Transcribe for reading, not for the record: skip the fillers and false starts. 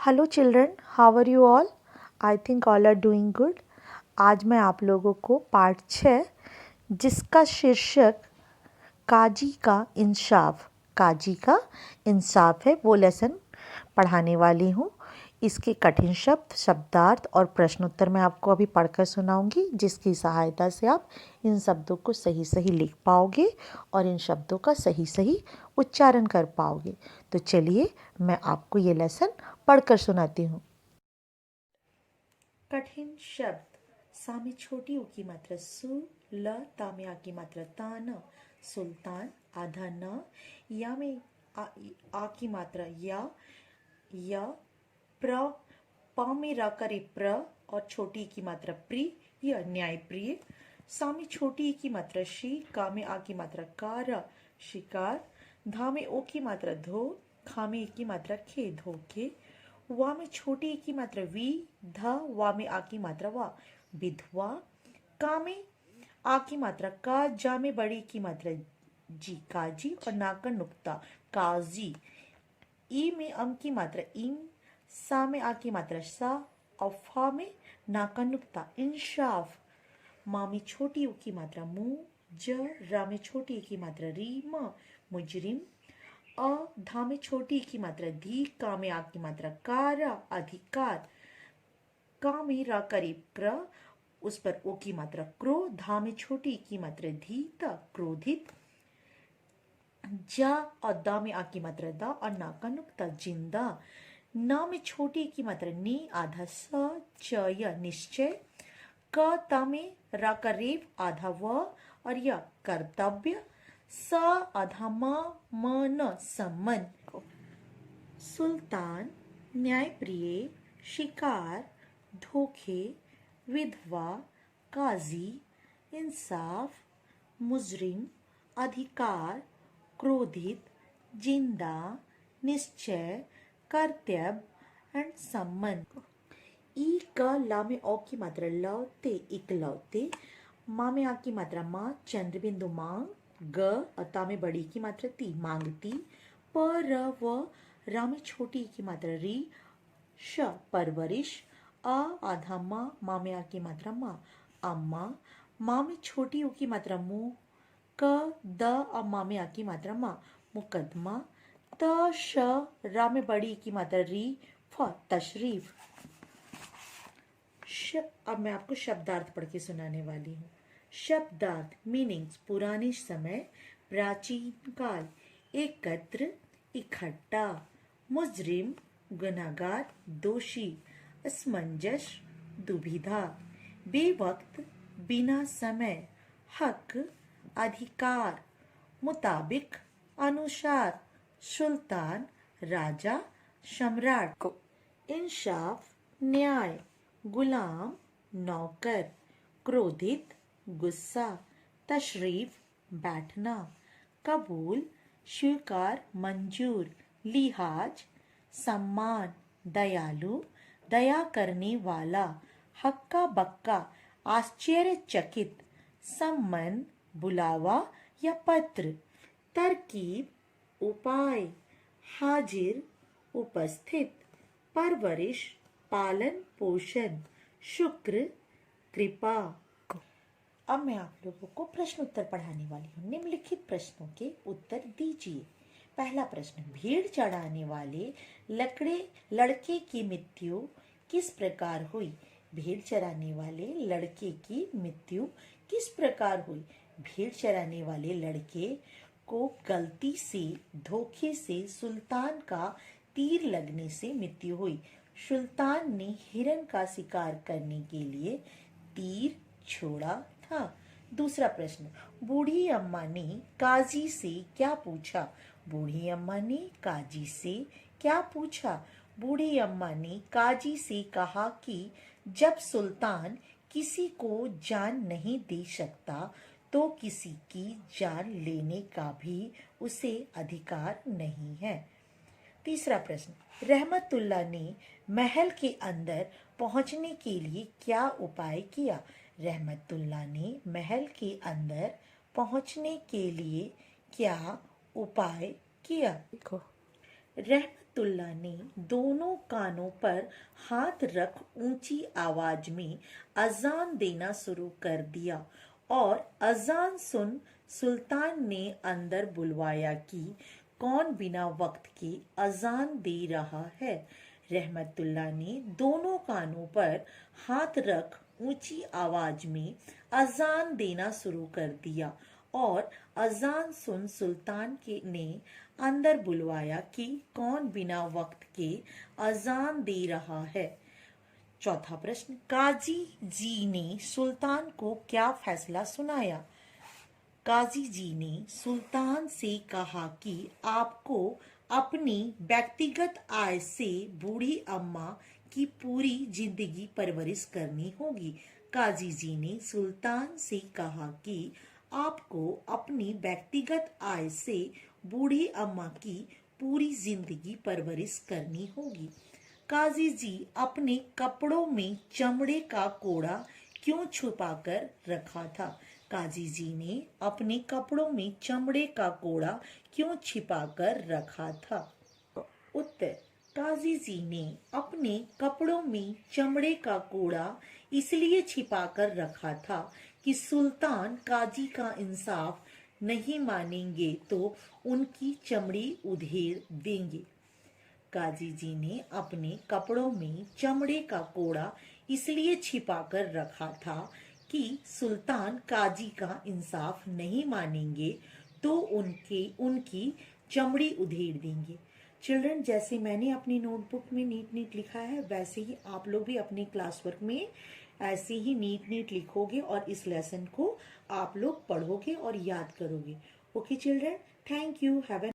Hello children, how are you all? I think all are doing good. आज मैं आप लोगों को पार्ट 6 जिसका शीर्षक काजी का इंसाफ है वो लेसन पढ़ाने वाली हूँ। इसके कठिन शब्द, शब्दार्थ और प्रश्नोत्तर मैं आपको अभी पढ़कर सुनाऊंगी, जिसकी सहायता से आप इन शब्दों को सही सही लिख पाओगे और इन शब्दों का सही सही उच्चारण कर पाओगे। तो चलिए मैं आपको ये लेसन पढ़कर सुनाती हूँ। कठिन शब्द। सा में छोटी ऊ की मात्रा सु, ल ता में आ की मात्रा तान, सुल्तान आधा न, या में आ की मात्रा या प्र, प में र करे प्र और छोटी की मात्रा प्री या न्याय प्रिय। सा में छोटी ई की मात्रा शी, का में आ की मात्रा कार शिकार, धा में ओ की मात्रा धो, खा में ई की मात्रा खे धोखे, वा में छोटी ई की मात्रा वी, ध वा में आ की मात्रा वा विधवा, का में आ की मात्रा का, जा में बड़ी की मात्रा जी काजी और ना का नुक्ता काजी, ई में अम की मात्रा इंग, सा में आ की मात्रा सा और फा में ना का नुक्ता इंसाफ, मा में छोटी ऊ की मात्रा मु, ज रा में छोटी ई की मात्रा री म मुजरिम, अ धा में छोटी की मात्रा धी, का में आ की मात्रा कार अधिकार, का में रा करीब क्र उस पर ओ की मात्रा क्रो, धा में छोटी की मात्रा धी त क्रोधित, जा और दा में आ की मात्रा दा और ना का नुक्ता जिंदा, ना में छोटी की मात्रा नी आधा स च या निश्चय, क ता में रा का रेव आधा व और या कर्तव्य, स आधा म न सम्मन, सुल्तान न्यायप्रिय, शिकार धोखे, विधवा काजी, इंसाफ मुजरिम, अधिकार क्रोधित, जिंदा निश्चय, कर्तव्य एंड सम्मन। ई क ला में ओ की मात्रा लौते इकलौते, माँ में आ की मात्रा माँ चंद्रबिंदु मांग, ग अता में बड़ी की मात्रा ती मांगती, प र व रा में छोटी की मात्रा री, श परवरिश, आ आधा माँ में आ की मात्रा माँ अम्मा, माँ में छोटी ऊ की मात्रा मुँह, क द और माँ में आ की मात्रा माँ मुकदमा, त श रा में बड़ी की मात्रा री, फ तशरीफ। अब मैं आपको शब्दार्थ पढ़ के सुनाने वाली हूँ। शब्दार्थ मीनिंग्स: पुराने समय, प्राचीन काल, एकत्र इकट्ठा, मुजरिम गुनहगार दोषी, असमंजस दुविधा, बेवक्त बिना समय, हक अधिकार, मुताबिक अनुसार, सुल्तान राजा सम्राट, इंसाफ न्याय, गुलाम नौकर, क्रोधित गुस्सा, तशरीफ बैठना, कबूल स्वीकार मंजूर, लिहाज सम्मान, दयालु दया करने वाला, हक्का बक्का आश्चर्यचकित, सम्मन बुलावा या पत्र, तरकीब उपाय, हाजिर उपस्थित, परवरिश पालन पोषण, शुक्र कृपा। अब मैं आप लोगों को प्रश्न उत्तर पढ़ाने वाली हूँ। निम्नलिखित प्रश्नों के उत्तर दीजिए। पहला प्रश्न, भीड़ चढ़ाने वाले लड़के की मृत्यु किस प्रकार हुई? भीड़ चराने वाले लड़के की मृत्यु किस प्रकार हुई? भीड़ चराने वाले लड़के को गलती से, धोखे से सुल्तान का तीर लगने से मृत्यु हुई। सुल्तान ने हिरन का शिकार करने के लिए तीर छोड़ा था। दूसरा प्रश्न, बूढ़ी अम्मा ने काजी से क्या पूछा? बूढ़ी अम्मा ने काजी से क्या पूछा? बूढ़ी अम्मा ने काजी से कहा कि जब सुल्तान किसी को जान नहीं दे सकता तो किसी की जान लेने का भी उसे अधिकार नहीं है। तीसरा प्रश्न, रहमतुल्लाह ने महल के अंदर पहुंचने के लिए क्या उपाय किया? रहमतुल्लाह ने महल के अंदर पहुंचने के लिए क्या उपाय किया? रहमतुल्लाह रहमतुल्लाह ने दोनों कानों पर हाथ रख ऊंची आवाज में अजान देना शुरू कर दिया और अजान सुन सुल्तान ने अंदर बुलवाया कि कौन बिना वक्त के अजान दे रहा है। रहमतुल्लाह ने दोनों कानों पर हाथ रख ऊंची आवाज में अजान देना शुरू कर दिया और अजान सुन सुल्तान के ने अंदर बुलवाया कि कौन बिना वक्त के अजान दे रहा है। चौथा प्रश्न, काजी जी ने सुल्तान को क्या फैसला सुनाया। काजी जी ने सुल्तान से कहा कि आपको अपनी व्यक्तिगत आय से बूढ़ी अम्मा की पूरी जिंदगी परवरिश करनी होगी। काजी जी ने सुल्तान से कहा कि आपको अपनी व्यक्तिगत आय से बूढ़ी अम्मा की पूरी जिंदगी परवरिश करनी होगी। काजी जी अपने कपड़ों में चमड़े का कोड़ा क्यों छुपाकर रखा था। काजी जी ने अपने कपड़ों में चमड़े का कोड़ा क्यों छिपाकर रखा था। उत्तर, काजी जी ने अपने कपड़ों में चमड़े का कोड़ा इसलिए छिपाकर रखा था कि सुल्तान काजी का इंसाफ नहीं मानेंगे तो उनकी चमड़ी उधेड़ देंगे। काजी जी ने अपने कपड़ों में चमड़े का कोड़ा इसलिए छिपाकर रखा था कि सुल्तान काजी का इंसाफ नहीं मानेंगे तो उनकी चमड़ी उधेड़ देंगे। चिल्ड्रन, जैसे मैंने अपनी नोटबुक में नीट नीट लिखा है वैसे ही आप लोग भी अपने क्लास वर्क में ऐसे ही नीट नीट लिखोगे और इस लेसन को आप लोग पढ़ोगे और याद करोगे। Okay children, thank you, have